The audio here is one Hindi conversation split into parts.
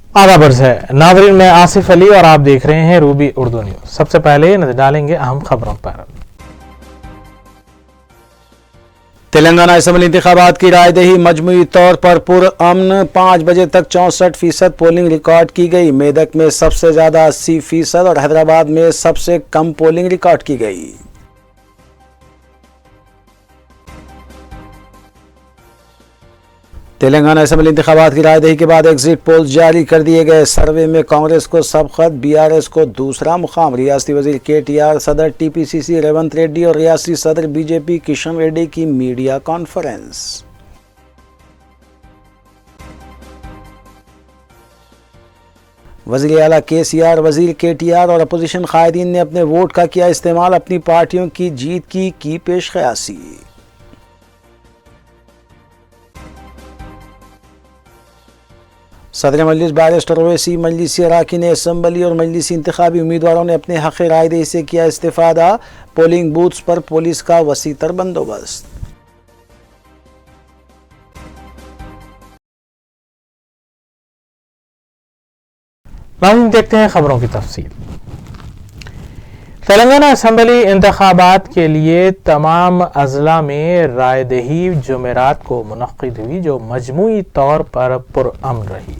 आदाब है नाज़रीन, मैं आसिफ अली और आप देख रहे हैं रूबी उर्दू न्यूज़। सबसे पहले नजर डालेंगे अहम खबरों पर। तेलंगाना असम्बली इंतखाबात की रायदही मजमूई तौर पर पुरअमन, 5 बजे तक 64% पोलिंग रिकॉर्ड की गई। मेदक में सबसे ज्यादा 80% और हैदराबाद में सबसे कम पोलिंग रिकॉर्ड की गई। तेलंगाना असम्बली इंतखाबात की रायदही के बाद एग्जिट पोल्स जारी कर दिए गए। सर्वे में कांग्रेस को सबकत, बीआरएस को दूसरा मुकाम। रियासती वजीर केटीआर, सदर टीपीसीसी रेवंत रेड्डी और रियासती सदर बीजेपी किशन रेड्डी की मीडिया कॉन्फ्रेंस। वजीर आला केसीआर, वजीर केटीआर और अपोजिशन कायदीन ने अपने वोट का किया इस्तेमाल, अपनी पार्टियों की जीत की पेश कयासी। सदर मजलिस बैरिस्टर ओवैसी, मजलिसी अराकीन असम्बली और मजलिसी इंतखाबी उम्मीदवारों ने अपने हक़ रायदही से किया इस्तिफादा। पोलिंग बूथ्स पर पुलिस का वसीतर बंदोबस्त। नाज़रीन, देखते हैं खबरों की तफसील। तेलंगाना असम्बली इंतखाबात के लिए तमाम अजला में रायदही जुमेरात को मुनक्किद हुई, जो मजमूई तौर पर पुरअमन रही।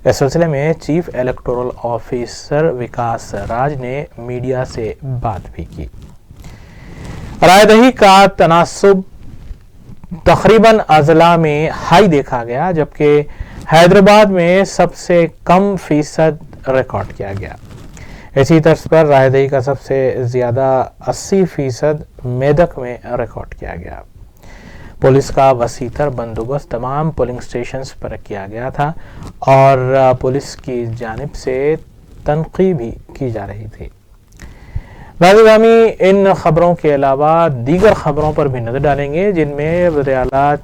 इस सिलसिले में चीफ इलेक्टोरल ऑफिसर विकास राज ने मीडिया से बात भी की। रायदही का तनासुब तकरीबन अजला में हाई देखा गया, जबकि हैदराबाद में सबसे कम फीसद रिकॉर्ड किया गया। इसी तर्ज पर रायदही का सबसे ज़्यादा 80% मेदक में रिकॉर्ड किया गया। पुलिस का वसीतर बंदोबस्त तमाम पोलिंग स्टेशंस पर किया गया था और पुलिस की जानिब से तनक़ीद भी की जा रही थी। नाज़रीन, इन खबरों के अलावा दीगर खबरों पर भी नज़र डालेंगे, जिनमें वज़ीर आला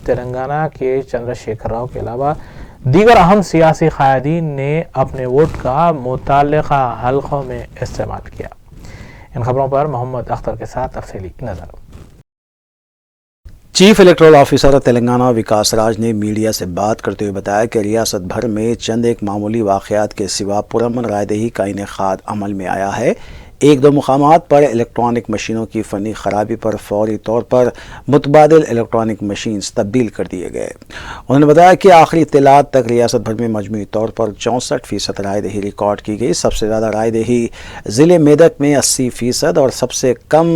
तेलंगाना के चंद्रशेखर राव के अलावा दीगर अहम सियासी कायदीन ने अपने वोट का मुताल्लिक़ा हल्क़ों में इस्तेमाल किया। इन खबरों पर मोहम्मद अख्तर के साथ तफसीली नज़र। चीफ इलेक्टोरल ऑफिसर तेलंगाना विकास राज ने मीडिया से बात करते हुए बताया कि रियासत भर में चंद एक मामूली वाक़यात के सिवा पुरअमन रायदही का इनेकाद अमल में आया है। एक दो मुकामात पर इलेक्ट्रॉनिक मशीनों की फ़नी ख़राबी पर फौरी तौर पर मुतबादिल इलेक्ट्रॉनिक मशीन्स तब्दील कर दिए गए। उन्होंने बताया कि आखिरी इत्तलात तक रियासत भर में मजमूई तौर पर 64% रायदही रिकॉर्ड की गई। सबसे ज़्यादा रायदही ज़िले मेदक में 80% और सबसे कम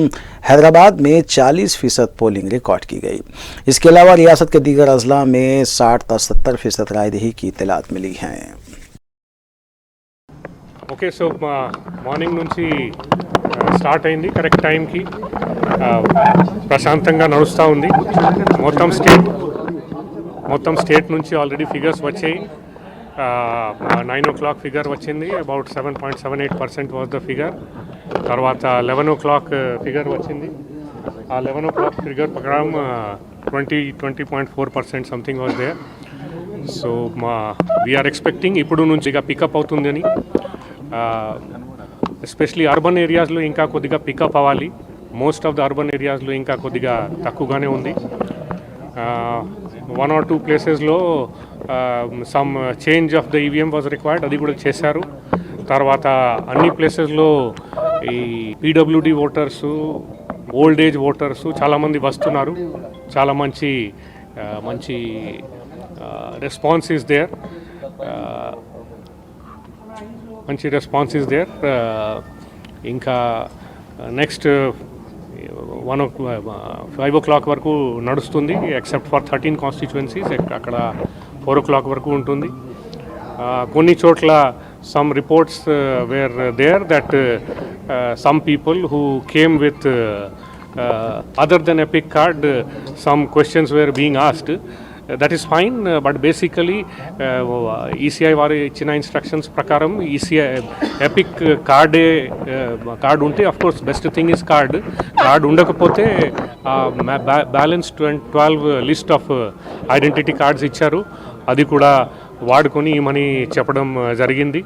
हैदराबाद में 40% पोलिंग रिकॉर्ड की गई। इसके अलावा रियासत के दीगर अजला में 60 से 70% रायदही की इत्तलात मिली हैं। ఓకే, సో మార్నింగ్ నుంచి స్టార్ట్ అయింది, కరెక్ట్ టైంకి ప్రశాంతంగా నడుస్తూ ఉంది. మొత్తం స్టేట్ నుంచి ఆల్రెడీ ఫిగర్స్ వచ్చాయి. 9 o'clock ఫిగర్ వచ్చింది, అబౌట్ 7.78% వాజ్ ద ఫిగర్. తర్వాత 11 o'clock ఫిగర్ వచ్చింది. ఆ 11 o'clock ఫిగర్ ప్రకారం 20.4% something was there. So we're expecting ఇప్పుడు నుంచి ఇక పికప్ అవుతుందని. ఎస్పెషలీ అర్బన్ ఏరియాస్లో ఇంకా కొద్దిగా పికప్ అవ్వాలి. మోస్ట్ ఆఫ్ ద అర్బన్ ఏరియాస్లో ఇంకా కొద్దిగా తక్కువగానే ఉంది. 1 or 2 ప్లేసెస్లో some change of the EVM was required, అది కూడా చేశారు. తర్వాత అన్ని ప్లేసెస్లో ఈ PWD voters, old age voters చాలామంది వస్తున్నారు. చాలా మంచి రెస్పాన్స్ ఈస్ దేర్. మంచి రెస్పాన్స్ ఈస్ దేర్. ఇంకా నెక్స్ట్ 5 o'clock వరకు నడుస్తుంది, ఎక్సెప్ట్ ఫర్ 13 కాన్స్టిట్యుయెన్సీస్. అక్కడ 4 o'clock వరకు ఉంటుంది. కొన్ని చోట్ల some reports were there that some people who came with other than epic card, some questions were being asked. That is fine, but basically ECI వారి ఇచ్చిన ఇన్స్ట్రక్షన్స్ ప్రకారం ECI ఎపిక్ కార్డ్ ఉంటే of course best thing is card ఉండకపోతే balance 12 list of identity cards ఇచ్చారు. అది కూడా వాడుకొని ఇమని చెప్పడం జరిగింది.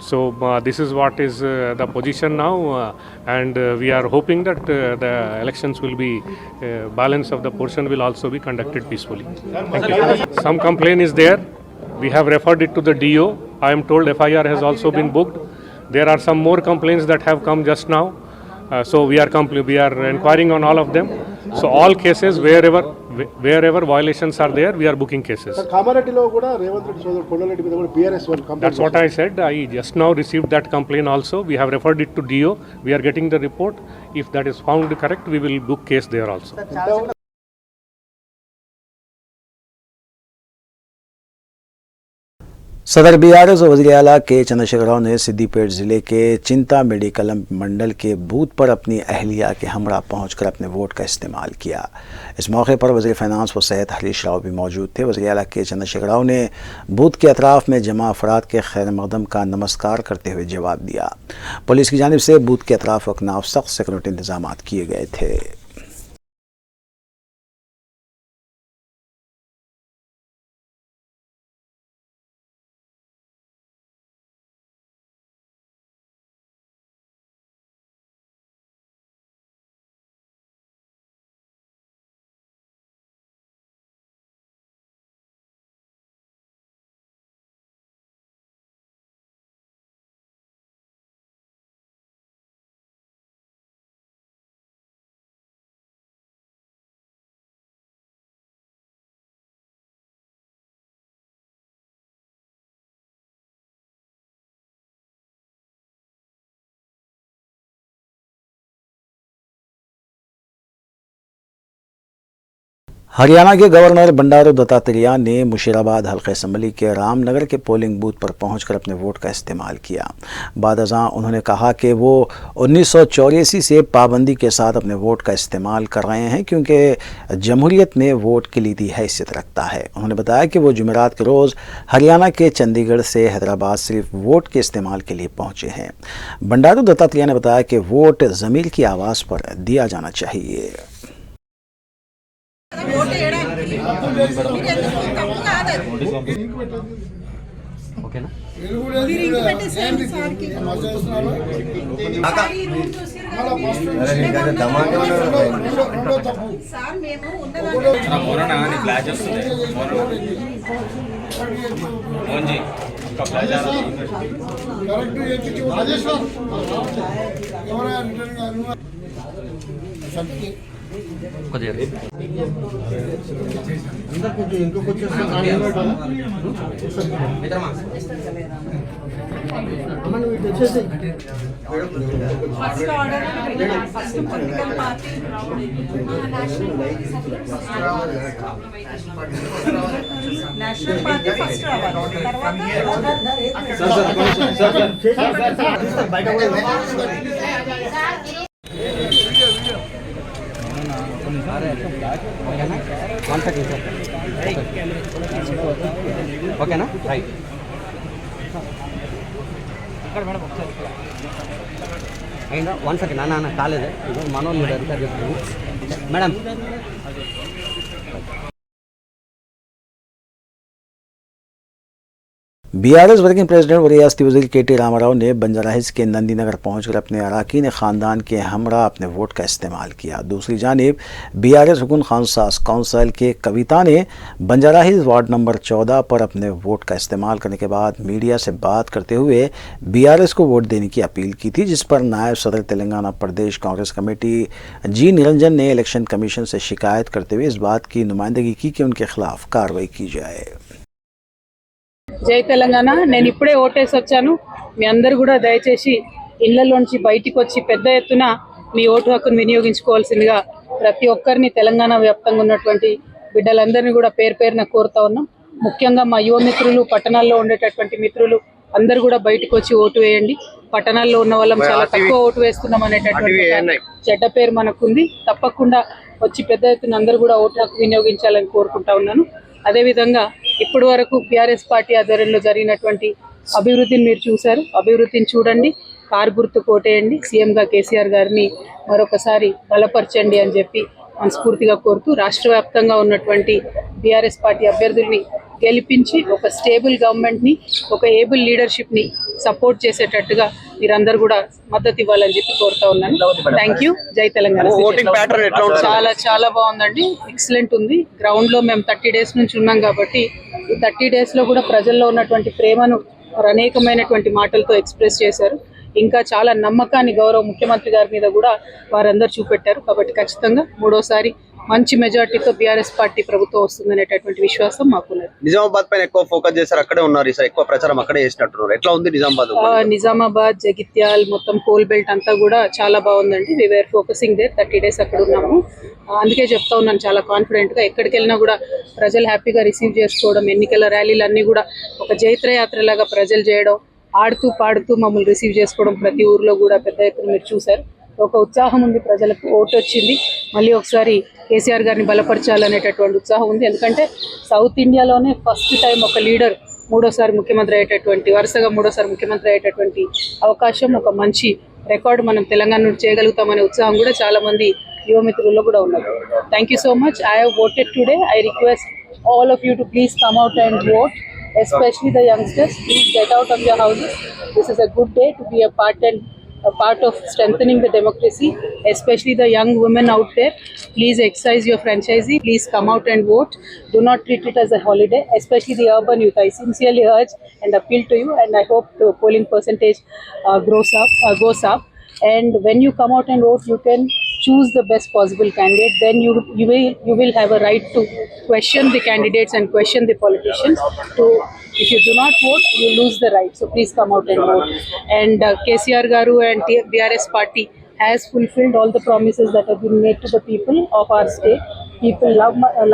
So this is what is the position now, and we are hoping that the elections will be balance of the portion will also be conducted peacefully. Thank you. Some complaint is there We have referred it to the DO. I am told FIR has also been booked. There are some more complaints that have come just now. So we are inquiring on all of them. So all cases wherever violations are there, we are booking cases. That's what I said. I just now received that complaint also. We have referred it to DO. We are getting the report. If that is found correct, we will book case there also. सदर बीआरएस और वज़ीर आला के चंद्रशेखर राव ने सिद्दीपेट ज़िले के चिंता मेडिकल मंडल के बूथ पर अपनी अहलिया के हमरा पहुंचकर अपने वोट का इस्तेमाल किया। इस मौके पर वज़ीर फ़ाइनेंस व सेहत हरीश राव भी मौजूद थे। वज़ीर आला के चंद्रशेखर राव ने बूथ के अतराफ़ में जमा अफराद के खैर मक़दम का नमस्कार करते हुए जवाब दिया। पुलिस की जानिब से बूथ के अतराफ़ अकनाफ़ सख्त सिक्योरिटी इंतजाम किए गए थे। हरियाणा के गवर्नर बंडारू दत्तात्रेय ने मुशीराबाद हल्के असम्बली के रामनगर के पोलिंग बूथ पर पहुंचकर अपने वोट का इस्तेमाल किया। बाद अज़ां उन्होंने कहा कि वो 1984 से पाबंदी के साथ अपने वोट का इस्तेमाल कर रहे हैं क्योंकि जमहूरियत में वोट कलीदी हैसियत रखता है। उन्होंने बताया कि वो जुमेरात के रोज़ हरियाणा के चंडीगढ़ से हैदराबाद सिर्फ वोट के इस्तेमाल के लिए पहुँचे हैं। बंडारू दत्तात्रेय ने बताया कि वोट ज़मीर की आवाज़ पर दिया जाना चाहिए। First order first political party national party first రావాలి తర్వాత ఓకేనా రైట్ అయిందా 1 సెకండ్ నాన్న కాలేదు మనోళ్ళు అధికారి చెప్తాను మేడం। बीआरएस वर्किंग प्रेसिडेंट व रियासती वज़ीर के.टी. रामाराव ने बंजारा हिल्स के नंदी नगर पहुंचकर अपने अरकान ख़ानदान के हमरा अपने वोट का इस्तेमाल किया। दूसरी जानिब बीआरएस हुकून खानसास काउंसिल के कविता ने बंजारा हिल्स वार्ड नंबर 14 पर अपने वोट का इस्तेमाल करने के बाद मीडिया से बात करते हुए बीआरएस को वोट देने की अपील की थी, जिस पर नायब सदर तेलंगाना प्रदेश कांग्रेस कमेटी जी निरंजन ने इलेक्शन कमीशन से शिकायत करते हुए इस बात की नुमाइंदगी की कि उनके खिलाफ कार्रवाई की जाए। జై తెలంగాణ। నేను ఇప్పుడే ఓటేసి వచ్చాను। మీ అందరూ కూడా దయచేసి ఇళ్లలోంచి బయటికి వచ్చి పెద్ద ఎత్తున మీ ఓటు హక్కును వినియోగించుకోవాల్సిందిగా ప్రతి ఒక్కరిని తెలంగాణ వ్యాప్తంగా ఉన్నటువంటి బిడ్డలందరినీ కూడా పేరు పేరున కోరుతా ఉన్నాం। ముఖ్యంగా మా యువ మిత్రులు, పట్టణాల్లో ఉండేటటువంటి మిత్రులు అందరూ కూడా బయటికి వచ్చి ఓటు వేయండి। పట్టణాల్లో ఉన్న వాళ్ళం చాలా తక్కువ ఓటు వేస్తున్నాం అనేటటువంటి చెడ్డ పేరు మనకుంది। తప్పకుండా వచ్చి పెద్ద ఎత్తున అందరూ కూడా ఓటు హక్కు వినియోగించాలని కోరుకుంటా ఉన్నాను। అదేవిధంగా ఇప్పటి వరకు బీఆర్ఎస్ పార్టీ ఆధ్వర్యంలో జరిగినటువంటి అభివృద్ధిని మీరు చూశారు। అభివృద్ధిని చూడండి, కారు గుర్తు కోటేయండి, సీఎంగా కేసీఆర్ గారిని మరొకసారి బలపరచండి అని చెప్పి మనస్ఫూర్తిగా కోరుతూ రాష్ట్ర వ్యాప్తంగా ఉన్నటువంటి బీఆర్ఎస్ పార్టీ అభ్యర్థుల్ని గెలిపించి ఒక స్టేబుల్ గవర్నమెంట్ని, ఒక ఏబుల్ లీడర్షిప్ని సపోర్ట్ చేసేటట్టుగా మీరందరూ కూడా మద్దతు ఇవ్వాలని చెప్పి కోరుతా ఉన్నాను. Thank you. జై తెలంగాణ. చాలా చాలా బాగుందండి, ఎక్సలెంట్ ఉంది. గ్రౌండ్లో మేము 30 days నుంచి ఉన్నాం కాబట్టి ఈ 30 daysలో కూడా ప్రజల్లో ఉన్నటువంటి ప్రేమను మరి అనేకమైనటువంటి మాటలతో ఎక్స్ప్రెస్ చేశారు. ఇంకా చాలా నమ్మకాన్ని గౌరవ ముఖ్యమంత్రి గారి మీద కూడా వారందరూ చూపెట్టారు. కాబట్టి ఖచ్చితంగా మూడోసారి మంచి మెజార్టీతో బీఆర్ఎస్ పార్టీ ప్రభుత్వం వస్తుందనేటటువంటి విశ్వాసం మాకున్నది. నిజామాబాద్ పైన ఎక్కువ ఫోకస్ చేశారు, అక్కడే ఉన్నారు ఈసారి, ఎక్కువ ప్రచారం అక్కడే చేసినట్టున్నారు. ఎట్లా ఉంది నిజామాబాద్? నిజామాబాద్, జగిత్యాల్, మొత్తం కోల్ బెల్ట్ అంతా కూడా చాలా బాగుందండి. వి వేర్ ఫోకసింగ్ దేర్. 30 days అక్కడ ఉన్నాము. అందుకే చెప్తా ఉన్నాను చాలా కాన్ఫిడెంట్గా. ఎక్కడికి వెళ్ళినా కూడా ప్రజలు హ్యాపీగా రిసీవ్ చేసుకోవడం, ఎన్నికల ర్యాలీలు అన్నీ కూడా ఒక జైత్రయాత్రలాగా ప్రజలు చేయడం, ఆడుతూ పాడుతూ మమ్మల్ని రిసీవ్ చేసుకోవడం ప్రతి ఊర్లో కూడా పెద్ద ఎత్తున మీరు చూశారు. ఒక ఉత్సాహం ఉంది, ప్రజలకు ఓటు వచ్చింది. మళ్ళీ ఒకసారి కేసీఆర్ గారిని బలపరచాలనేటటువంటి ఉత్సాహం ఉంది. ఎందుకంటే సౌత్ ఇండియాలోనే ఫస్ట్ టైం ఒక లీడర్ వరుసగా మూడోసారి ముఖ్యమంత్రి అయ్యేటటువంటి అవకాశం, ఒక మంచి రికార్డు మనం తెలంగాణ నుండి చేయగలుగుతామనే ఉత్సాహం కూడా చాలా మంది యువమిత్రుల్లో కూడా ఉన్నారు. Thank you so much. I have voted today. I request all of you to please come out and vote, especially the youngsters. Please get out of your houses. This is a good day to be a part of strengthening the democracy, especially the young women out there. Please exercise your franchisee. Please come out and vote. Do not treat it as a holiday, especially the urban youth. I sincerely urge and appeal to you, and I hope the polling percentage goes up. And when you come out and vote, you can choose the best possible candidate. Then you will have a right to question the candidates and question the politicians. If you do not vote, you lose the right. So please come out and vote. And KCR Garu and BRS party has fulfilled all the promises that have been made to the people of our state. People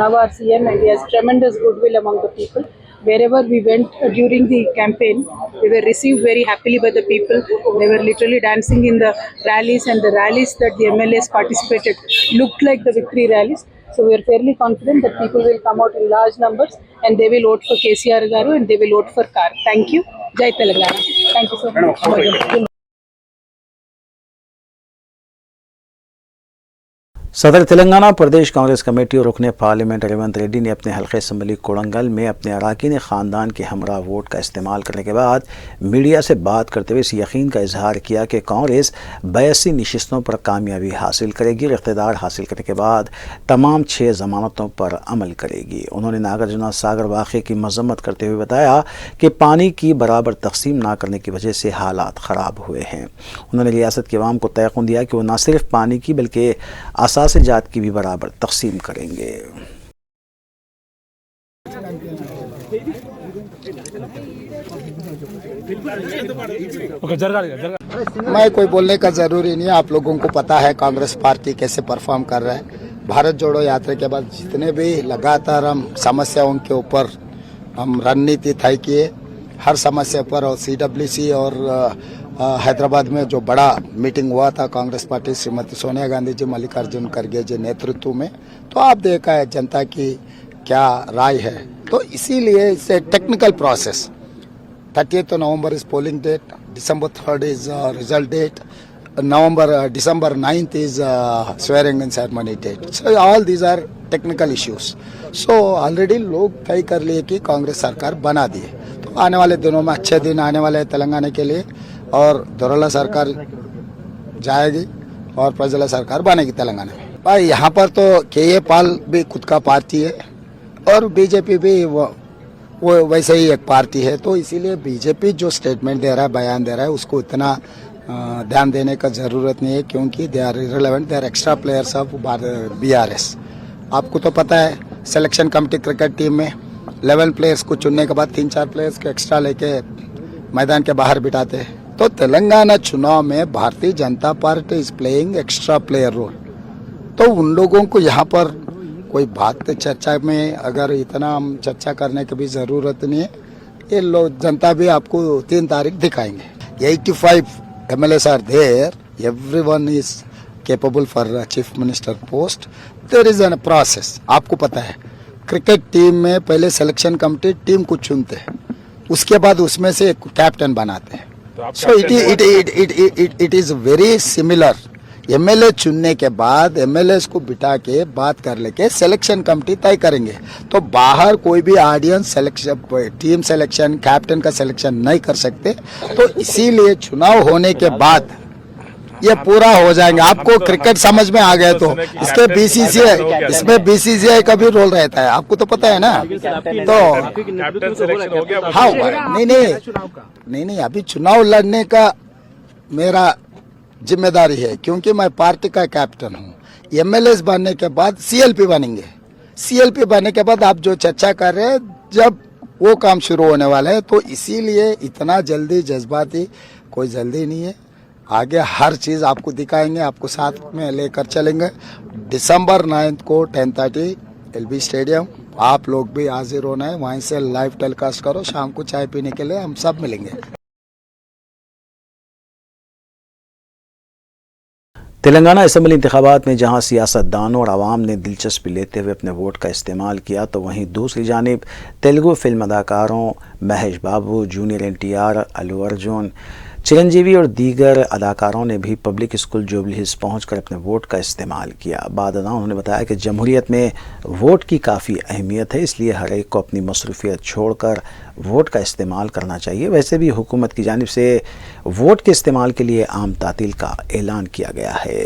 love our CM, and he has tremendous goodwill among the people. Wherever we went during the campaign, we were received very happily by the people. They were literally dancing in the rallies, and the rallies that the MLAs participated looked like the victory rallies. So we are fairly confident that people will come out in large numbers and they will vote for KCR Garu and they will vote for CAR. Thank you. Jai Telangana. Thank you so much. सदर तेलंगाना प्रदेश कांग्रेस कमेटी और रुकने पार्लियामेंट रेवंत रेड्डी ने अपने हल्के असम्बली कोड़ंगल में अपने अरकान ख़ानदान के हमरा वोट का इस्तेमाल करने के बाद मीडिया से बात करते हुए इस यकीन का इजहार किया कि कांग्रेस 82 नशिस्तों पर कामयाबी हासिल करेगी और इक़्तिदार हासिल करने के बाद तमाम 6 ज़मानतों पर अमल करेगी। उन्होंने नागार्जुना सागर वाक़े की मज़म्मत करते हुए बताया कि पानी की बराबर तकसीम ना करने की वजह से हालात ख़राब हुए हैं। उन्होंने रियासत के अवाम को तयक़ुन दिया कि वो न सिर्फ पानी की बल्कि से जात की भी बराबर तकसीम करेंगे। मैं कोई बोलने का जरूरी नहीं है, आप लोगों को पता है कांग्रेस पार्टी कैसे परफॉर्म कर रहा है। भारत जोड़ो यात्रा के बाद जितने भी लगातार हम समस्याओं के ऊपर हम रणनीति तय किए, हर समस्या पर, और CWC और हैदराबाद में जो बड़ा मीटिंग हुआ था कांग्रेस पार्टी श्रीमती सोनिया गांधी जी, मल्लिकार्जुन खड़गे जी नेतृत्व में, तो आप देखा है जनता की क्या राय है। तो इसीलिए इससे technical process 30th November is polling date, December 3rd is result date, December 9th is swearing in ceremony date. So all these are technical issues. सो ऑलरेडी लोग तय कर लिए कि कांग्रेस सरकार बना दी है। तो आने वाले दिनों में अच्छे दिन आने वाले तेलंगाना के लिए, और दोरला सरकार जाएगी और प्रजला सरकार बनेगी तेलंगाना में। भाई यहाँ पर तो KA पाल भी खुद का पार्टी है और बीजेपी भी वो वैसे ही एक पार्टी है। तो इसीलिए बीजेपी जो स्टेटमेंट दे रहा है, बयान दे रहा है, उसको इतना ध्यान देने का ज़रूरत नहीं है, क्योंकि they are irrelevant, they are extra players of BRS। आपको तो पता है सिलेक्शन कमेटी क्रिकेट टीम में 11 प्लेयर्स को चुनने के बाद 3-4 प्लेयर्स को एक्स्ट्रा लेके मैदान के बाहर बिठाते हैं। तो तेलंगाना चुनाव में Bharatiya Janata party is playing extra player role. तो उन लोगों को यहाँ पर कोई बात चर्चा में अगर इतना हम चर्चा करने की भी ज़रूरत नहीं है। ये लोग जनता भी आपको 3 तारीख दिखाएंगे। 85 MLAs are there, everyone is capable for chief minister post. There is an process. आपको पता है क्रिकेट टीम में पहले सिलेक्शन कमेटी टीम को चुनते हैं, उसके बाद उसमें से एक कैप्टन बनाते हैं। So it is very similar MLA चुनने के बाद एमएलए को बिठा के बात कर लेके सिलेक्शन कमेटी तय करेंगे। तो बाहर कोई भी audience selection, team selection, captain का सिलेक्शन नहीं कर सकते। तो इसीलिए चुनाव होने के बाद ये पूरा हो जाएंगे। आपको क्रिकेट समझ में आ गया तो इसके बीसीसीआई, इसमें बीसीसीआई का भी रोल रहता है, आपको तो पता है ना। तो हाँ, नहीं, अभी चुनाव लड़ने का मेरा जिम्मेदारी है, क्योंकि मैं पार्टी का कैप्टन हूँ। एमएलए बनने के बाद सीएलपी बनेंगे। सीएलपी बनने के बाद आप जो चर्चा कर रहे हैं, जब वो काम शुरू होने वाला है, तो इसीलिए इतना जल्दी जज्बाती कोई जल्दी नहीं है। आगे हर चीज़ आपको दिखाएंगे, आपको साथ में लेकर चलेंगे। दिसंबर 9 को 10:30 एलबी स्टेडियम, आप लोग भी हाजिर होना है। वहीं से लाइव टेलीकास्ट करो, शाम को चाय पीने के लिए हम सब मिलेंगे। तेलंगाना असेंबली इंतखाबात में जहां सियासतदानों और आवाम ने दिलचस्पी लेते हुए अपने वोट का इस्तेमाल किया, तो वहीं दूसरी जानिब तेलुगु फिल्म अदाकारों महेश बाबू, जूनियर एनटीआर, अल्लू अर्जुन, चिरंजीवी और दीगर अदाकारों ने भी पब्लिक स्कूल जुबली हिल्स पहुंचकर अपने वोट का इस्तेमाल किया। बाद उन्होंने बताया कि जमहूरियत में वोट की काफ़ी अहमियत है, इसलिए हर एक को अपनी मसरूफियत छोड़कर वोट का इस्तेमाल करना चाहिए। वैसे भी हुकूमत की जानिब से वोट के इस्तेमाल के लिए आम तातील का ऐलान किया गया है।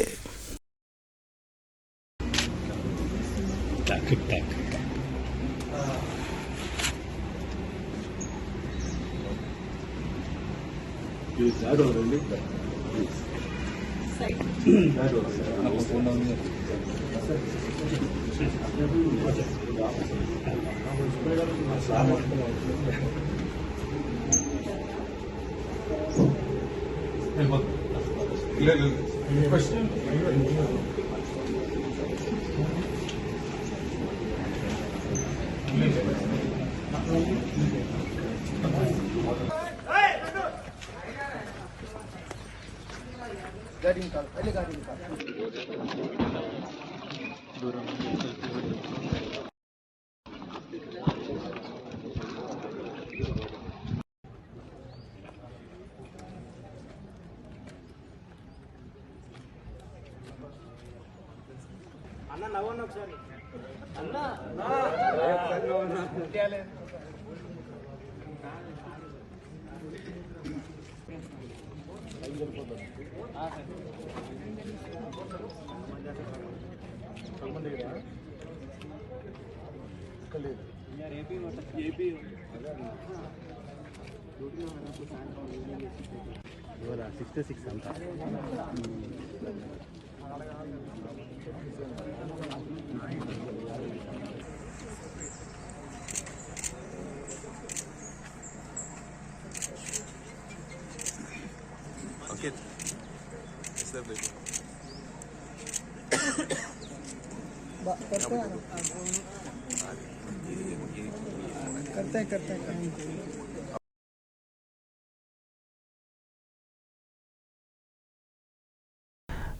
करते हैं।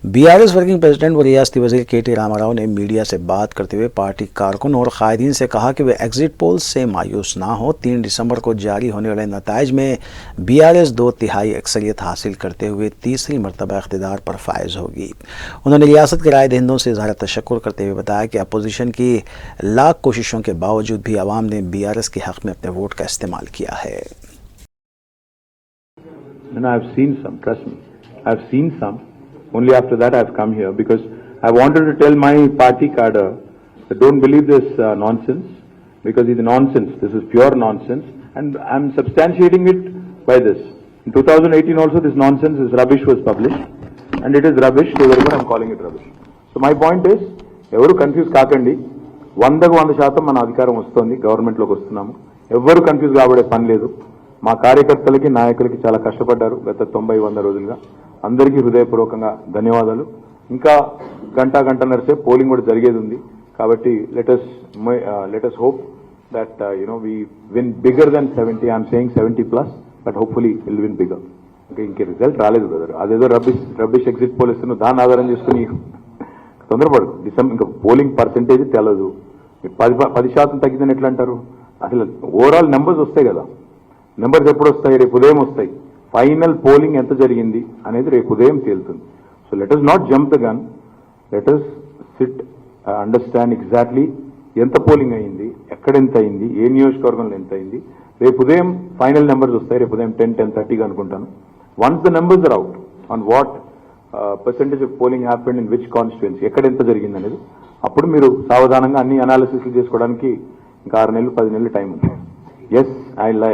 बीआरएस वर्किंग प्रेसिडेंट व रियासती वजीर के.टी. रामाराव ने मीडिया से बात करते हुए पार्टी कारकुन और कायदीन से कहा कि वे एग्जिट पोल से मायूस ना हो। 3 दिसंबर को जारी होने वाले नताइज में बीआरएस 2/3 अक्सरियत हासिल करते हुए तीसरी मरतबा इख्तिदार पर फायज होगी। उन्होंने रियासत के राय दहिंदों से इज़हार तशक्कुर करते हुए बताया कि अपोजिशन की लाख कोशिशों के बावजूद भी आवाम ने बीआरएस के हक़ में अपने वोट का इस्तेमाल किया है। Only after that I have come here, because I wanted to tell my party cadre that don't believe this nonsense, because it's nonsense. This is pure nonsense, and I'm substantiating it by this. In 2018 also this nonsense, this rubbish was published, and it is rubbish, so therefore I'm calling it rubbish. So my point is, evaru confuse kaakandi, 100% మన అధికారం వస్తుంది, గవర్నమెంట్ లోకి వస్తున్నాము, ఎవరు కన్ఫ్యూజ్ కాబడే పని లేదు. మా కార్యకర్తలకి నాయకులకి చాలా కష్టపడ్డారు గత 90-100 రోజులుగా. అందరికీ హృదయపూర్వకంగా ధన్యవాదాలు. ఇంకా గంటన్నర సేపు పోలింగ్ కూడా జరిగేది ఉంది, కాబట్టి let us hope that we win bigger than 70. I'm saying 70+, but hopefully we'll win bigger. ఇంకే రిజల్ట్ రాలేదు బ్రదర్, అదేదో రబ్బిష్ ఎగ్జిట్ పోల్ ఇస్తున్నాను, దాన్ని ఆధారం చేసుకుని తొందరపడు. ఇంకా పోలింగ్ పర్సెంటేజ్ తెలదు, 10% తగ్గిందని ఎట్లా అంటారు? అసలు ఓవరాల్ నెంబర్స్ వస్తాయి కదా, నెంబర్స్ ఎప్పుడు వస్తాయి? రేపు ఉదయం వస్తాయి. ఫైనల్ పోలింగ్ ఎంత జరిగింది అనేది రేపు ఉదయం తేలుతుంది. So let us not jump the gun. Let us sit, understand exactly ఎంత పోలింగ్ అయింది, ఎక్కడ ఎంత అయింది, ఏ నియోజకవర్గంలో ఎంత అయింది. రేపు ఉదయం ఫైనల్ నెంబర్స్ వస్తాయి, రేపు ఉదయం 10-10:30 అనుకుంటాను. Once the numbers are out on what percentage of polling happened in which constituency, ఎక్కడ ఎంత జరిగింది అనేది, అప్పుడు మీరు సావధానంగా అన్ని అనాలిసిస్లు చేసుకోవడానికి ఇంకా 6 నెలలు 10 నెలలు టైం ఉంది. Yes,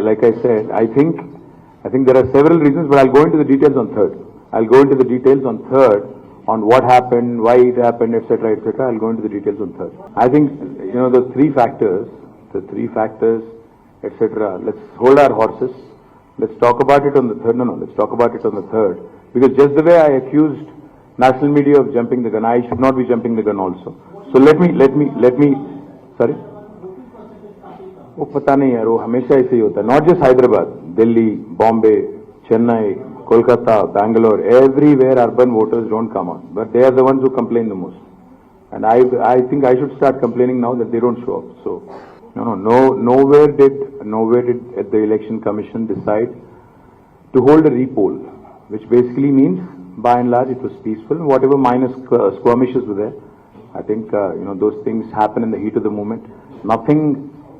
like I said, I think there are several reasons, but I'll go into the details on third. On what happened, why it happened, etc. I'll go into the details on third. I think, the three factors, etc. Let's hold our horses. Let's talk about it on the third. No, let's talk about it on the third. Because just the way I accused national media of jumping the gun, I should not be jumping the gun also. So let me, sorry? वो पता नहीं यार, वो हमेशा ऐसे ही होता है. Not just Hyderabad, Delhi, Bombay, Chennai, Kolkata, Bangalore, everywhere urban voters don't come out, but they are the ones who complain the most. And I think I should start complaining now that they don't show up. So nowhere did the election commission decide to hold a repoll, which basically means by and large it was peaceful. Whatever minor skirmishes were there, I think those things happen in the heat of the moment. Nothing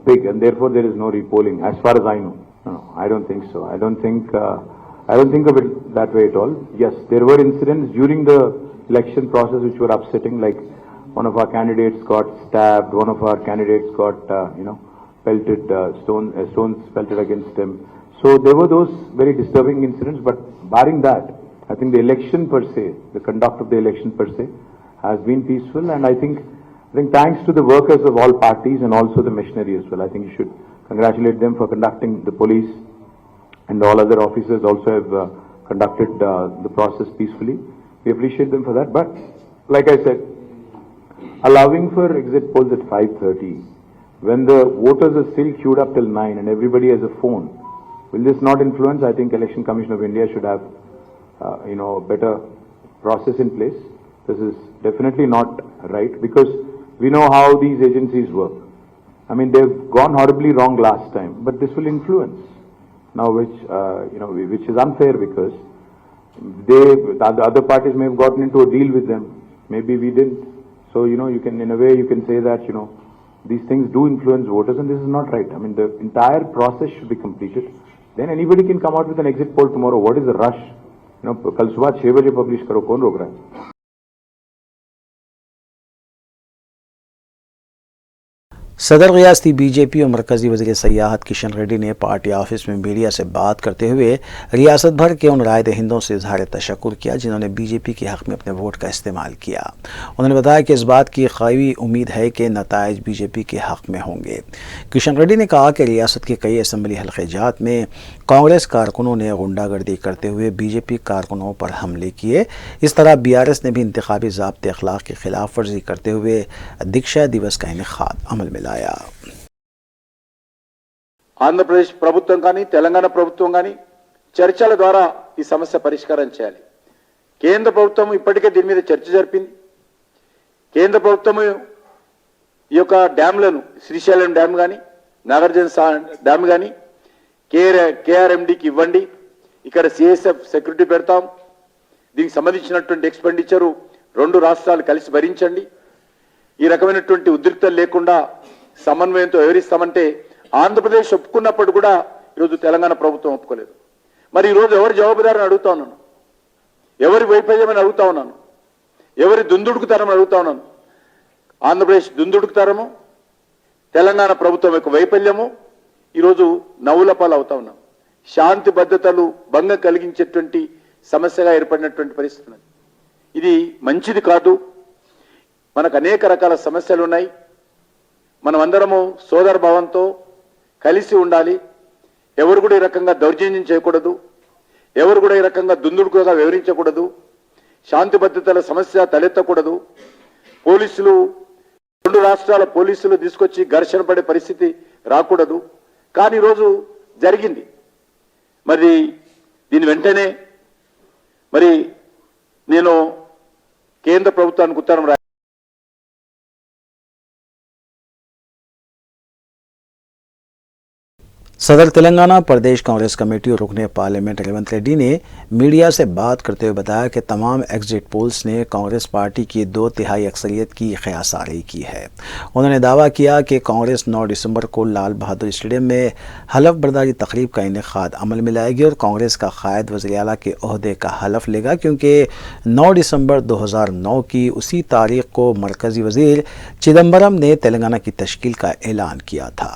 big, and therefore there is no repolling as far as I know. No, I don't think so. I don't think of it that way at all. Yes, there were incidents during the election process which were upsetting, like one of our candidates got stabbed, one of our candidates got pelted, stones pelted against him. So there were those very disturbing incidents, but barring that, I think the election per se, the conduct of the election per se has been peaceful, and I think thanks to the workers of all parties and also the machinery as well. I think you should congratulate them for conducting. The police and all other officers also have conducted the process peacefully. We appreciate them for that. But like I said, allowing for exit polls at 5:30, when the voters are still queued up till 9 and everybody has a phone, will this not influence? I think Election Commission of India should have a better process in place. This is definitely not right, because we know how these agencies work. I mean, they've gone horribly wrong last time, but this will influence now, which is unfair, because the other parties may have gotten into a deal with them. Maybe we didn't. So, you can, in a way, you can say that, these things do influence voters, and this is not right. I mean, the entire process should be completed. Then anybody can come out with an exit poll tomorrow. What is the rush? कल सुबह 6 बजे पब्लिश करो, कौन रोक रहा है? सदर रियासती बीजेपी और मरकजी वज़ीर सयाहत किशन रेड्डी ने पार्टी ऑफिस में मीडिया से बात करते हुए रियासत भर के उन राय दहिंदों से इजहार तशक्कुर किया जिन्होंने बीजेपी के हक़ में अपने वोट का इस्तेमाल किया। उन्होंने बताया कि इस बात की क़वी उम्मीद है कि नताइज बीजेपी के हक़ में होंगे। किशन रेड्डी ने कहा कि रियासत के कई असम्बली हल्के जात में कांग्रेस कारकुनों ने गुंडागर्दी करते हुए बीजेपी कारकुनों पर हमले किए। इस तरह BRS ने भी इंतखाबी ज़ाब्ते अखलाक की खिलाफ वर्जी करते हुए दीक्षा दिवस का इनेकाद अमल में लाया। ఆంధ్రప్రదేశ్ ప్రభుత్వం కానీ తెలంగాణ ప్రభుత్వం కానీ చర్చల ద్వారా ఈ సమస్య పరిష్కారం చేయాలి. కేంద్ర ప్రభుత్వం ఇప్పటికే దీని మీద చర్చ జరిపింది. కేంద్ర ప్రభుత్వం ఈ యొక్క డ్యామ్లను శ్రీశైలం డ్యామ్ కానీ నాగార్జున డ్యామ్ కానీ KRMDకి ఇవ్వండి, ఇక్కడ CSF సెక్యూరిటీ పెడతాం, దీనికి సంబంధించినటువంటి ఎక్స్పెండిచరు 2 రాష్ట్రాలు కలిసి భరించండి, ఈ రకమైనటువంటి ఉద్రిక్తలు లేకుండా సమన్వయంతో వివరిస్తామంటే ఆంధ్రప్రదేశ్ ఒప్పుకున్నప్పుడు కూడా ఈరోజు తెలంగాణ ప్రభుత్వం ఒప్పుకోలేదు. మరి ఈరోజు ఎవరు జవాబుదారని అడుగుతా ఉన్నాను, ఎవరి వైఫల్యమని అడుగుతా ఉన్నాను, ఎవరి దుందుడుకుతరమని అడుగుతా ఉన్నాను. ఆంధ్రప్రదేశ్ దుందుడుకుతరము, తెలంగాణ ప్రభుత్వం యొక్క వైఫల్యము ఈరోజు నవ్వుల పాలు అవుతా ఉన్నాం. శాంతి భద్రతలు భంగం కలిగించేటువంటి సమస్యగా ఏర్పడినటువంటి పరిస్థితి ఉన్నది. ఇది మంచిది కాదు. మనకు అనేక రకాల సమస్యలు ఉన్నాయి. మనమందరము సోదర భావంతో కలిసి ఉండాలి. ఎవరు కూడా ఈ రకంగా దౌర్జన్యం చేయకూడదు, ఎవరు కూడా ఈ రకంగా దుందుడుకుగా వివరించకూడదు, శాంతి భద్రతల సమస్య తలెత్తకూడదు. పోలీసులు 2 రాష్ట్రాల పోలీసులు తీసుకొచ్చి ఘర్షణ పడే పరిస్థితి రాకూడదు. కానీ ఈరోజు జరిగింది. మరి దీని వెంటనే నేను కేంద్ర ప్రభుత్వానికి ఉత్తరం सदर तेलंगाना प्रदेश कांग्रेस कमेटी और रुकने पार्लियामेंट रेवंत रेड्डी ने मीडिया से बात करते हुए बताया कि तमाम एग्जिट पोल्स ने कांग्रेस पार्टी की 2/3 अक्सरियत की क़यासारी की है। उन्होंने दावा किया कि कांग्रेस 9 दिसंबर को लाल बहादुर स्टेडियम में हलफ बर्दारी तकरीब का इनेकाद अमल में लाएगी और कांग्रेस का कायद वज़ीर आला के ओहदे का हलफ लेगा, क्योंकि 9 दिसंबर 2009 की उसी तारीख को मरकज़ी वज़ीर चिदम्बरम ने तेलंगाना की तश्कील का ऐलान किया था।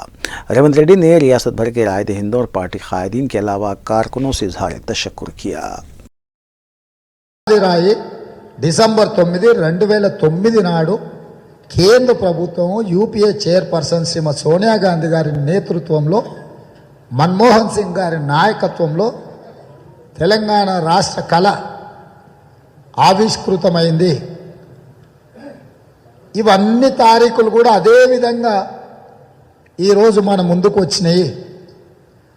रेवंत रेड्डी ने रियासत भर के राय दहिंदों और पार्टी कायदीन के अलावा कारकुनों से इजहार तशक्कुर किया। डिसेंबर 9, 2009 నాడు కేంద్ర ప్రభుత్వం యూపీఏ చైర్పర్సన్ శ్రీమతి సోనియా గాంధీ గారి నేతృత్వంలో మన్మోహన్ సింగ్ గారి నాయకత్వంలో తెలంగాణ రాష్ట్ర కళ ఆవిష్కృతమైంది. ఇవన్నీ తారీఖులు కూడా అదే విధంగా ఈరోజు మన ముందుకు వచ్చినాయి.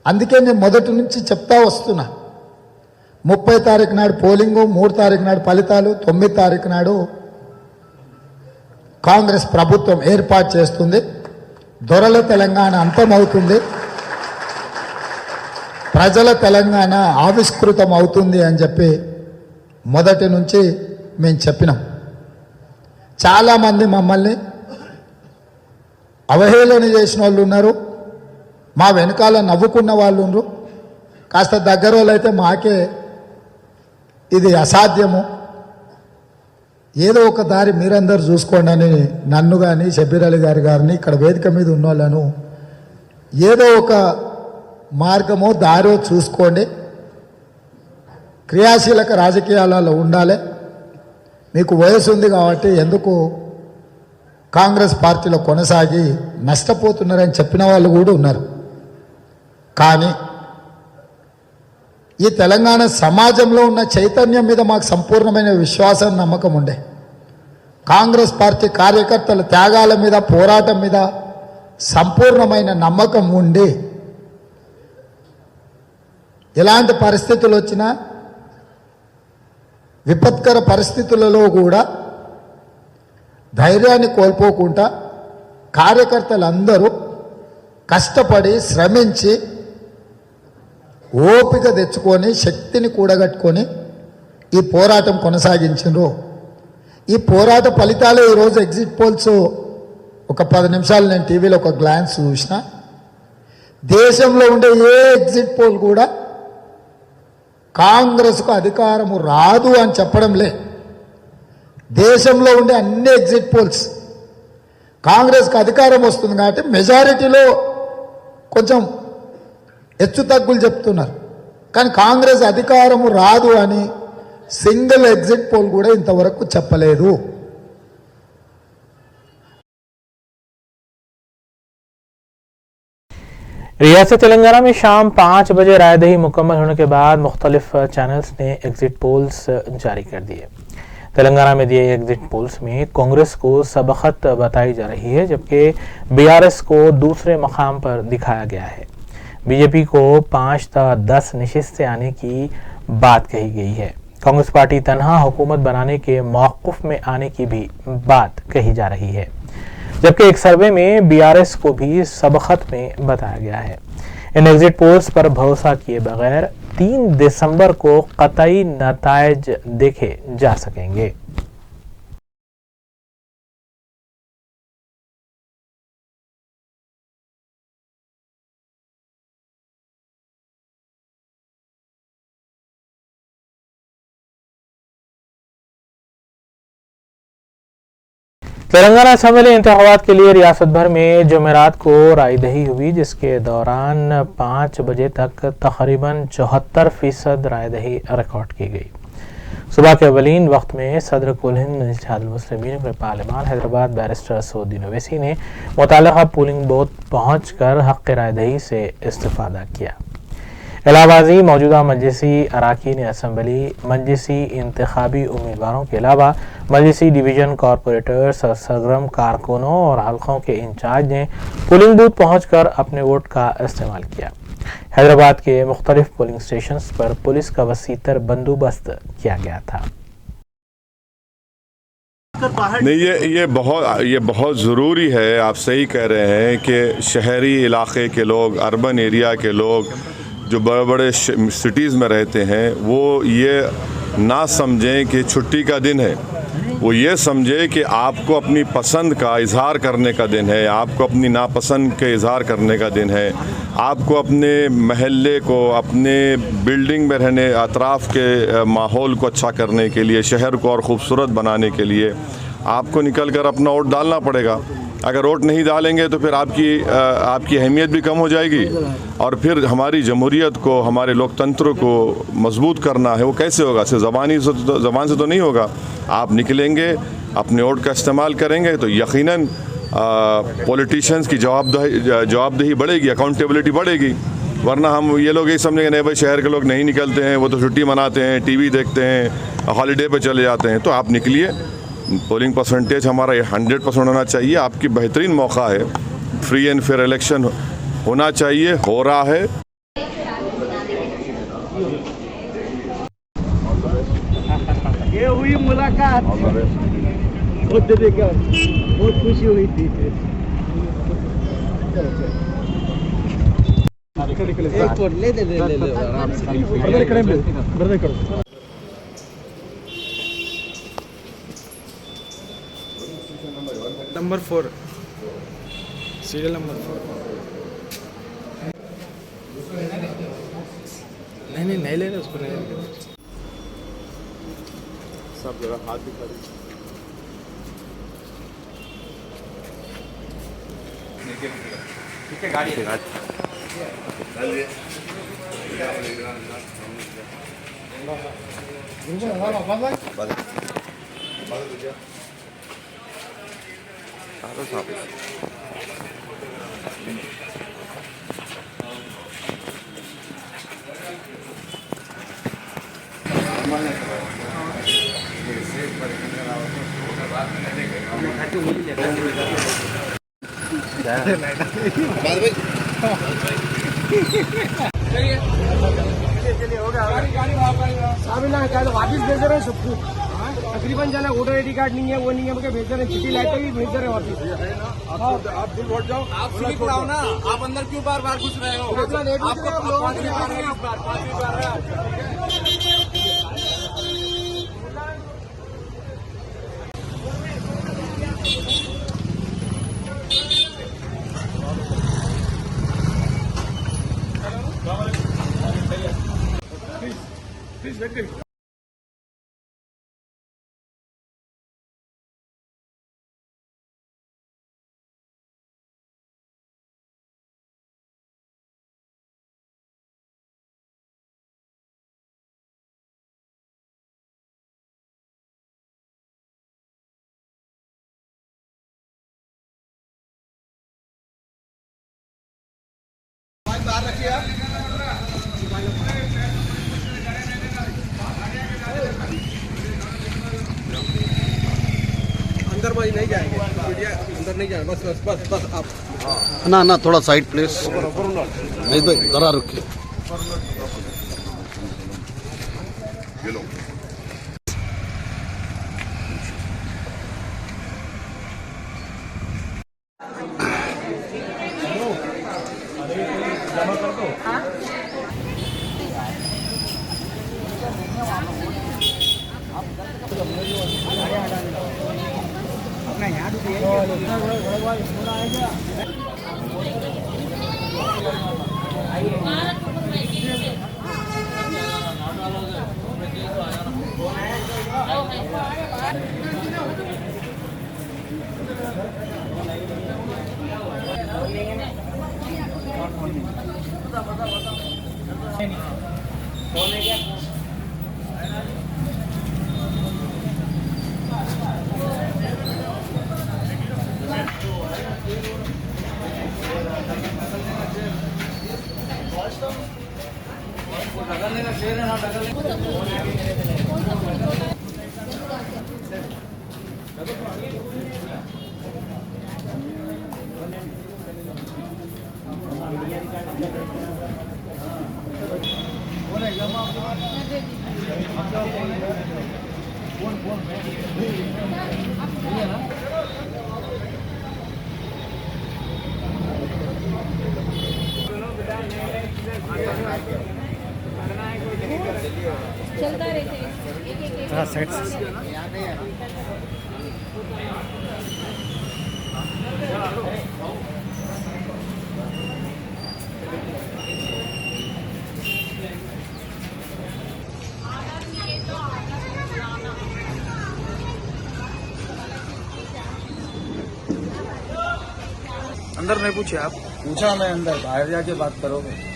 అందుకే నేను మొదటి నుంచి చెప్తా వస్తున్నా, 30 తారీఖు నాడు పోలింగు, 3 తారీఖు నాడు ఫలితాలు, 9 తారీఖు నాడు కాంగ్రెస్ ప్రభుత్వం ఏర్పాటు చేస్తుంది. దొరల తెలంగాణ అంతమవుతుంది, ప్రజల తెలంగాణ ఆవిష్కృతం అవుతుంది అని చెప్పి మొదటి నుంచి మేము చెప్పినాం. చాలామంది మమ్మల్ని అవహేళన చేసిన వాళ్ళు ఉన్నారు, మా వెనకాల నవ్వుకున్న వాళ్ళు ఉన్నారు. కాస్త దగ్గర వాళ్ళైతే మాకే ఇది అసాధ్యము, ఏదో ఒక దారి మీరందరూ చూసుకోండి అని నన్ను కానీ షబీర్ అలీ గారిని ఇక్కడ వేదిక మీద ఉన్న వాళ్ళను ఏదో ఒక మార్గమో దారో చూసుకోండి, క్రియాశీలక రాజకీయాలలో ఉండాలి, మీకు వయసు ఉంది కాబట్టి ఎందుకు కాంగ్రెస్ పార్టీలో కొనసాగి నష్టపోతున్నారని చెప్పిన వాళ్ళు కూడా ఉన్నారు. కానీ ఈ తెలంగాణ సమాజంలో ఉన్న చైతన్యం మీద మాకు సంపూర్ణమైన విశ్వాసం, నమ్మకం ఉండే. కాంగ్రెస్ పార్టీ కార్యకర్తల త్యాగాల మీద, పోరాటం మీద సంపూర్ణమైన నమ్మకం ఉండి ఎలాంటి పరిస్థితులు వచ్చినా, విపత్కర పరిస్థితులలో కూడా ధైర్యాన్ని కోల్పోకుండా కార్యకర్తలందరూ కష్టపడి శ్రమించి ఓపిక తెచ్చుకొని శక్తిని కూడగట్టుకొని ఈ పోరాటం కొనసాగించారు. ఈ పోరాట ఫలితాలే ఈరోజు ఎగ్జిట్ పోల్స్ ఒక 10 నిమిషాలు నేను టీవీలో ఒక గ్లాన్స్ చూసిన. దేశంలో ఉండే ఏ ఎగ్జిట్ పోల్ కూడా కాంగ్రెస్కు అధికారము రాదు అని చెప్పడం లే. దేశంలో ఉండే అన్ని ఎగ్జిట్ పోల్స్ కాంగ్రెస్కి అధికారం వస్తుంది కాబట్టి మెజారిటీలో కొంచెం హెచ్చు తగ్గులు చెప్తున్నారు, కానీ కాంగ్రెస్ అధికారము రాదు అని సింగిల్ ఎగ్జిట్ పోల్ కూడా ఇంతవరకు చెప్పలేదు. रियासत तेलंगाना में शाम 5 बजे रायदही मुकम्मल होने के बाद मुख्तलिफ चैनल्स ने एग्जिट पोल्स जारी कर दिए। तेलंगाना में दिए एग्जिट पोल्स में कांग्रेस को सबकत बताई जा रही है, जबकि बीआरएस को दूसरे मकाम पर दिखाया गया है। बीजेपी को 5 था 10 नशिस्तें आने की बात कही गई है। कांग्रेस पार्टी तनहा हुकूमत बनाने के मौक़िफ़ में आने की भी बात कही जा रही है, जबकि एक सर्वे में बीआरएस को भी सबकत में बताया गया है। इन एग्जिट पोल्स पर भरोसा किए बगैर 3 दिसंबर को कतई नतायज देखे जा सकेंगे। तेलंगाना असेंबली इंतखाबात के लिए रियासत भर में जुमेरात को रायदही हुई, जिसके दौरान 5 बजे तक तकरीबन 74% रायदही रिकॉर्ड की गई। सुबह के अवलीन वक्त में सदर कुल हिंद इत्तेहादुल मुस्लिमीन के पार्लियामान हैदराबाद बैरिस्टर सऊदी ओवैसी ने मुताल्लिक़ा पोलिंग बूथ पहुंचकर हक़ रायदही से इस्तिफ़ादा किया। इलाहाबादी मौजूदा मजलिसी अराकीन असम्बली, मजलिसी इंतखाबी उम्मीदवारों के अलावा मजलिसी डिवीज़न कॉरपोरेटर्स, सरगर्म कारकुनों और हल्कों के इंचार्ज ने पोलिंग बूथ पहुंचकर अपने वोट का इस्तेमाल किया। हैदराबाद के मुख्तलिफ पोलिंग स्टेशंस पर पुलिस का वसीतर बंदोबस्त किया गया था। नहीं, ये बहुत ज़रूरी है। आप सही कह रहे हैं कि शहरी इलाके के लोग, अर्बन एरिया के लोग जो बड़े बड़े सिटीज़ में रहते हैं, वो ये ना समझें कि छुट्टी का दिन है। वो ये समझे कि आपको अपनी पसंद का इजहार करने का दिन है, आपको अपनी नापसंद के इजहार करने का दिन है, आपको अपने महल्ले को, अपने बिल्डिंग में रहने अतराफ़ के माहौल को अच्छा करने के लिए, शहर को और ख़ूबसूरत बनाने के लिए आपको निकल कर अपना वोट डालना पड़ेगा। अगर वोट नहीं डालेंगे तो फिर आपकी अहमियत भी कम हो जाएगी, और फिर हमारी जमहूरियत को, हमारे लोकतंत्र को मजबूत करना है, वो कैसे होगा? सिर्फ ज़बान से तो नहीं होगा। आप निकलेंगे, अपने वोट का इस्तेमाल करेंगे तो यकीनन पॉलिटिशियंस की जवाबदेही बढ़ेगी, अकाउंटेबिलिटी बढ़ेगी। वरना हम ये लोग यही समझेंगे नहीं भाई शहर के लोग नहीं निकलते हैं, वो तो छुट्टी मनाते हैं, टीवी देखते हैं, हॉलीडे पे चले जाते हैं। तो आप निकलिए, पोलिंग परसेंटेज हमारा 100% होना चाहिए। आपकी बेहतरीन मौका है, फ्री एंड फेयर इलेक्शन होना चाहिए, हो रहा है। ये हुई मुलाकात, बहुत खुशी हुई थी। एक वोट ले आराम से। Number 4, serial number 4। नहीं ले रहे उसको, नहीं सब जगह हाथ दिखा दीजिए। ठीक है, गाड़ी वापिस भेज रहे हैं सबको। तकरीबन जाना वोटर आई डी कार्ड नहीं है, वो नहीं है, मुझे भेज रहे हैं, चिट्ठी लाइटें भी भेज रहे हैं वापिस। आप फिर वोट जाओ, आप स्लिप लाओ ना। आप अंदर क्यों बार बार घुस रहे हो? प्लीज वेट करिए। बाहर रखिए आप। अंदर भाई नहीं जाएंगे, अंदर नहीं जाएंगे, बस आप ना थोड़ा साइड प्लेस नहीं भाई, जरा रुकिए। बोल चलता रहते हाँ सेट अंदर नहीं पूछे आप? पूछा मैं अंदर, बाहर जाके बात करोगे।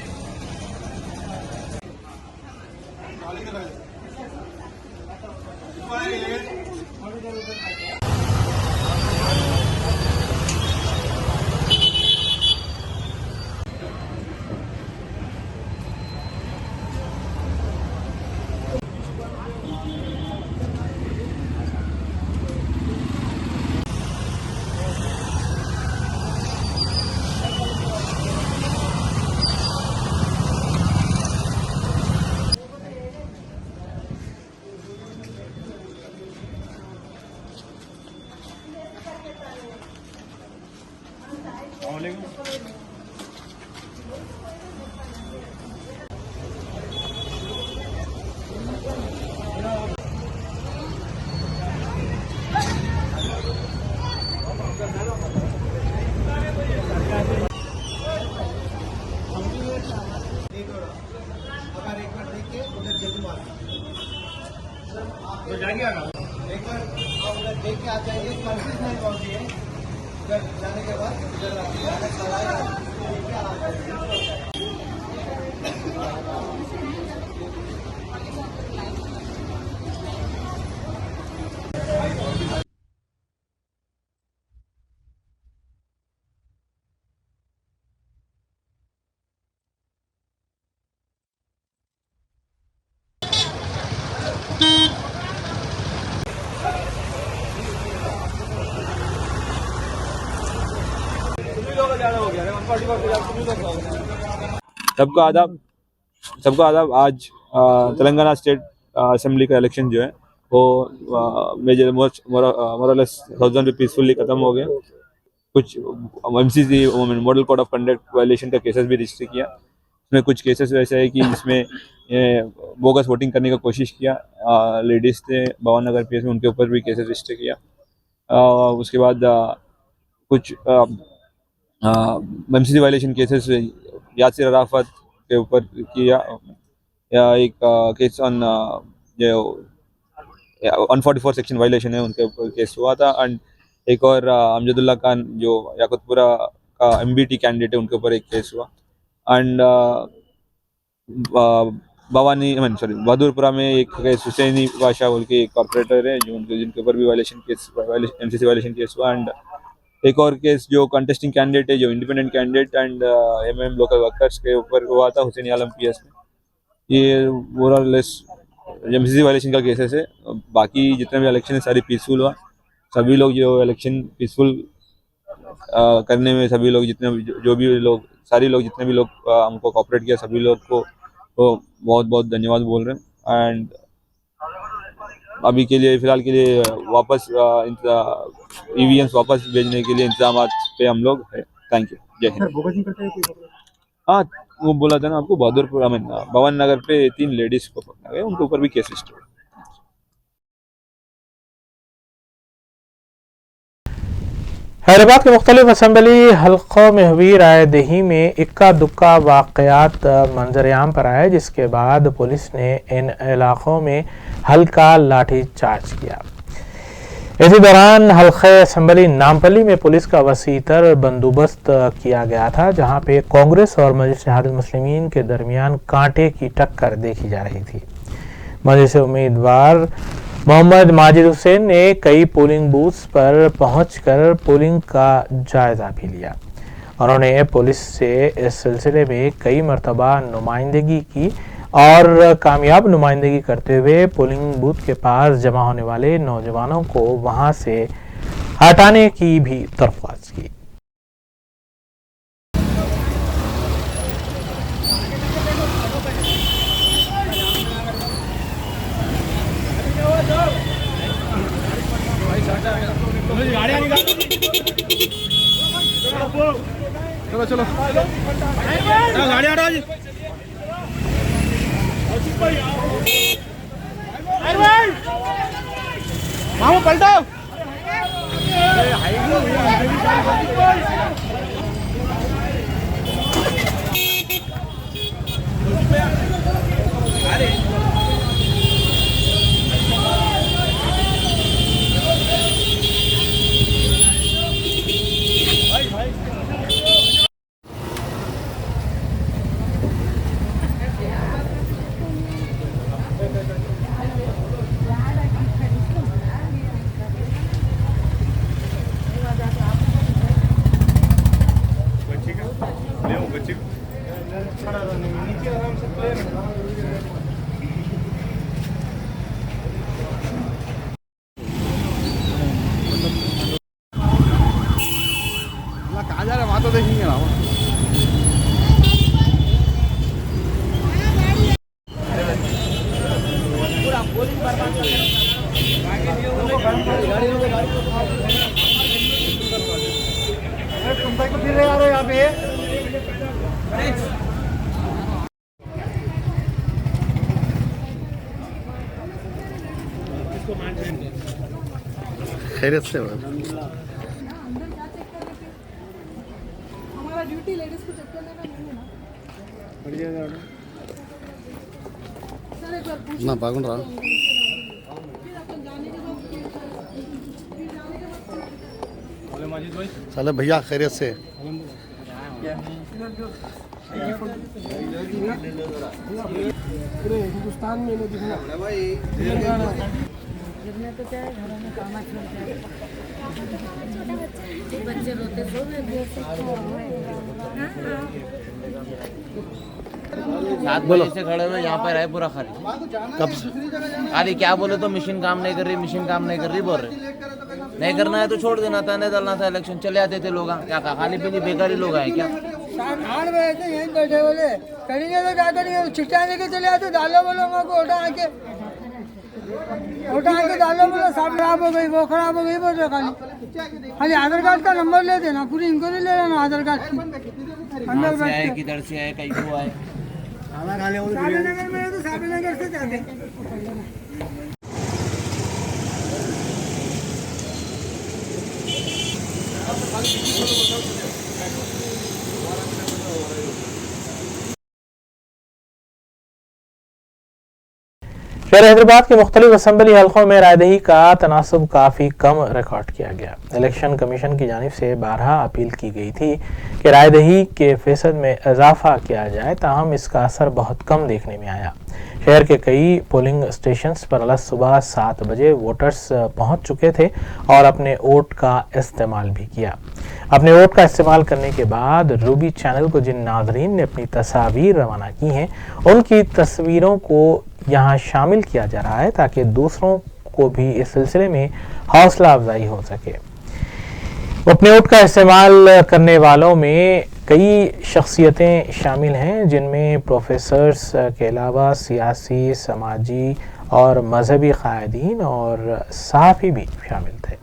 तो जाएंगे ना एक बार आप उधर देख के आ जाइए, कंफ्यूज नहीं होती है। उधर जाने के बाद उधर देख के आ जाइए। सबको आदाब। आज तेलंगाना स्टेट असेंबली का इलेक्शन जो है वो मेजर मोरलेस 1000 पे पीसफुली खत्म हो गया। कुछ MCC model code of conduct violation का केसेस भी रजिस्टर किया। उसमें कुछ केसेस वैसे है कि जिसमें बोगस वोटिंग करने का कोशिश किया लेडीज़ थे भवन नगर PS में, उनके ऊपर भी केसेस रजिस्टर किया। उसके बाद कुछ MCC violation cases Yasir Arafat के ऊपर किया, या एक केस ऑन जो 144 सेक्शन वायलेशन है उनके ऊपर केस हुआ था। एंड एक और अमजदुल्ला खान जो याकुतपुरा का MBT कैंडिडेट है उनके ऊपर एक केस हुआ। एंड बहादुरपुरा में एक केस हुसैनी बादशाह बोल के एक कॉर्पोरेटर है जो जिनके ऊपर भी MCC वायलेशन केस हुआ। एंड एक और केस जो कंटेस्टिंग कैंडिडेट है जो independent candidate and MM local workers के ऊपर हुआ था हुसैनी आलम PS में। ये मोरलेस MCC वायलेशन का केसेस है। बाकी जितने भी इलेक्शन है सारी पीसफुल हुआ। सभी लोग जो इलेक्शन पीसफुल करने में सभी लोग सारे लोग जितने भी लोग हमको कोऑपरेट किया सभी लोग को बहुत बहुत धन्यवाद बोल रहे हैं। एंड अभी के लिए फिलहाल के लिए वापस EVMs वापस भेजने के लिए इंतजाम पे हम लोग है। थैंक यू, जय हिंद। हाँ, वो बोला था ना आपको, बहादुरपुरा में भवन नगर पे 3 लेडीज को पकड़ा गया, उनके ऊपर भी केस रजिस्टर। हैदराबाद के मुख्तलिफ असम्बली हल्कों में हुई रायदही में इक्का दुक्का वाक़यात मंजरेआम पर आए, जिसके बाद पुलिस ने इन इलाकों में हल्का लाठीचार्ज किया। इसी दौरान हल्के असम्बली नामपल्ली में पुलिस का वसीतर बंदोबस्त किया गया था, जहां पे कांग्रेस और मजलिस मुस्लिमीन के दरमियान कांटे की टक्कर देखी जा रही थी। मजलिस उम्मीदवार मोहम्मद माजिद हुसैन ने कई पोलिंग बूथ्स पर पहुंचकर पोलिंग का जायजा भी लिया। उन्होंने पुलिस से इस सिलसिले में कई मरतबा नुमाइंदगी की और कामयाब नुमाइंदगी करते हुए पोलिंग बूथ के पास जमा होने वाले नौजवानों को वहां से हटाने की भी दरख्वास्त की। चलो चलो गाड़ी हटाओ जी। पलटो। कहाँ जा रहे वहाँ तो देखेंगे ना। तुम तक फिर आ रहे हो यहाँ पे। खैरियत से हमारा ड्यूटी लेडीज को चेक करने का नहीं है ना। सर एक बार पूछ ना बागुन रहा फिर अपन जाने के बाद साले भैया खैरियत से पूरे हिंदुस्तान में इन्हें दिखना तो क्या है घरों में काम बच्चे रोते सो सात बजे से खड़े हुए यहाँ पर है पूरा खाली। कब से? खाली क्या बोले तो मशीन काम नहीं कर रही, मशीन काम नहीं कर रही बोल रहे। नहीं करना है तो छोड़ देना था, नहीं डालना था इलेक्शन, चले आते थे लोग। क्या खाली पीली बेकारी लोग आए क्या? 8 बजे से यहीं बैठे बोले करेंगे तो क्या करेंगे, चिट्ठा लेके चले आते, डालो बोलो को उठा आके डालो बोलो, सब खराब हो गई, वो खराब हो गई बोल रहे। खाली खाली आधार कार्ड का नंबर ले देना, पूरी इंक्वायरी ले लेना आधार कार्ड की। अंदर बैठ किधर से आए, कहीं को आए। साबीनगर में तो साबीनगर से जाते। शहर हैदराबाद के मुख्तलिफ असम्बली हल्कों में रायदही का तनासब काफ़ी कम रिकॉर्ड किया गया। इलेक्शन कमीशन की जानिब से 12 अपील की गई थी कि रायदही के फीसद में इजाफा किया जाए, ताहम इसका असर बहुत कम देखने में आया। शहर के कई पोलिंग स्टेशंस पर अलग सुबह 7 बजे वोटर्स पहुंच चुके थे और अपने वोट का इस्तेमाल भी किया। अपने वोट का इस्तेमाल करने के बाद रूबी चैनल को जिन नाज़रीन ने अपनी तस्वीर रवाना की हैं, उनकी तस्वीरों को यहाँ शामिल किया जा रहा है ताकि दूसरों को भी इस सिलसिले में हौसला अफजाई हो सके। अपने वोट का इस्तेमाल करने वालों में कई शख्सियतें शामिल हैं, जिनमें प्रोफेसर्स के अलावा सियासी, समाजी और मजहबी कायदीन और सहाफ़ी भी शामिल थे।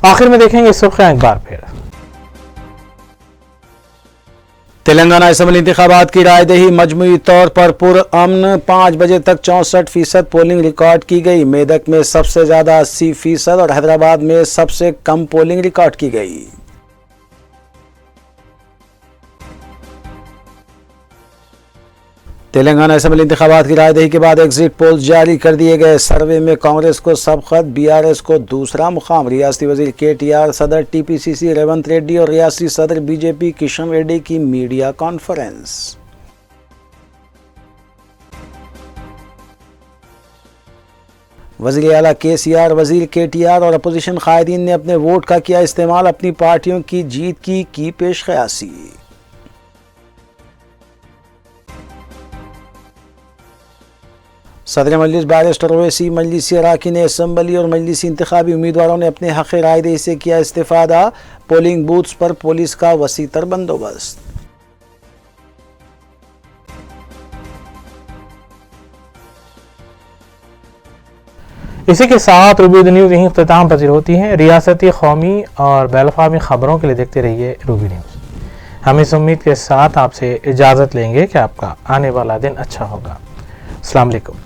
आखिर में देखेंगे सुर्खियां एक बार फिर। तेलंगाना असेंबली इंतखाबात की रायदही मजमूई तौर पर पुरअमन, 5 बजे तक 64% पोलिंग रिकॉर्ड की गई। मेदक में सबसे ज्यादा 80% और हैदराबाद में सबसे कम पोलिंग रिकॉर्ड की गई। तेलंगाना असेंबली इंतखाबात की रायदही के बाद एग्जिट पोल्स जारी कर दिए गए। सर्वे में कांग्रेस को सबकत, बीआरएस को दूसरा मुकाम। रियासती वजीर केटीआर, सदर टीपीसीसी रेवंत रेड्डी और रियासती सदर बीजेपी किशन रेड्डी की मीडिया कॉन्फ्रेंस। वजीर आला केसीआर, वजीर केटीआर और अपोजिशन कायदीन ने अपने वोट का किया इस्तेमाल, अपनी पार्टियों की जीत की पेश क़यासी। सदर मजलिस बैरिस्टर ओवैसी, मजलिसी अराकीन असम्बली और मजलिसी इंतखाबी उम्मीदवारों ने अपने हक़ रायदही से किया इस्तिफ़ादा। पोलिंग बूथ्स पर पुलिस का वसीतर बंदोबस्त। इसी के साथ रूबी न्यूज़ यहीं इख्तिताम पजीर होती है। रियासती, कौमी और बैनुल-अक़वामी खबरों के लिए देखते रहिए रूबी न्यूज़। हम इस उम्मीद के साथ आपसे इजाज़त लेंगे कि आपका आने वाला दिन अच्छा होगा। अस्सलाम वालेकुम।